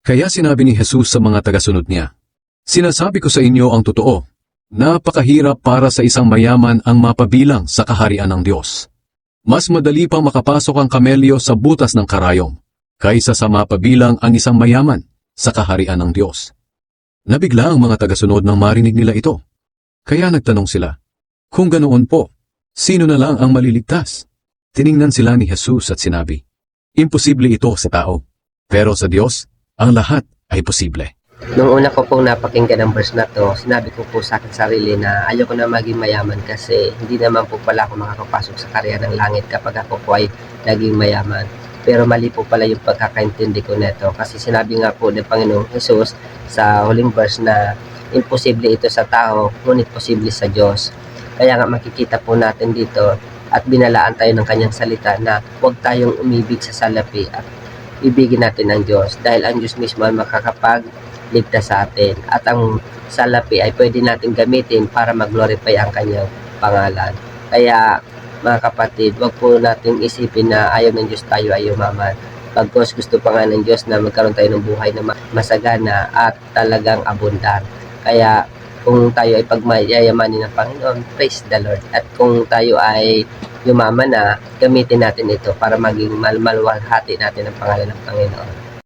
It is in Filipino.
Kaya sinabi ni Jesus sa mga tagasunod niya, "Sinasabi ko sa inyo ang totoo, napakahirap para sa isang mayaman ang mapabilang sa kaharian ng Diyos. Mas madali pang makapasok ang kamelyo sa butas ng karayom, kaysa sa mapabilang ang isang mayaman sa kaharian ng Diyos." Nabigla ang mga tagasunod nang marinig nila ito. Kaya nagtanong sila, "Kung ganoon po, sino na lang ang maliligtas?" Tiningnan sila ni Jesus at sinabi, "Imposible ito sa tao, pero sa Diyos, ang lahat ay posible." Nung una ko pong napakinggan ang verse na to, sinabi ko po sa akin sarili na ayoko na maging mayaman kasi hindi naman po pala ako makakapasok sa karya ng langit kapag ako po ay naging mayaman. Pero mali po pala yung pagkakaintindi ko neto kasi sinabi nga po ng Panginoong Jesus sa huling verse na imposible ito sa tao, ngunit posible sa Diyos. Kaya nga makikita po natin dito at binalaan tayo ng kanyang salita na huwag tayong umibig sa salapi at ibigin natin ang Diyos dahil ang Diyos mismo ay makakapagligtas sa atin at ang salapi ay pwede natin gamitin para mag-glorify ang kanyang pangalan. Kaya mga kapatid, wag po nating isipin na ayaw ng Diyos tayo ay yumaman. Pagkos gusto pa nga ng Diyos na magkaroon tayo ng buhay na masagana at talagang abundan. Kaya kung tayo ay pagmayayamanin ng Panginoon, praise the Lord. At kung tayo ay yumaman na, gamitin natin ito para maging maluwalhati natin ang pangalan ng Panginoon.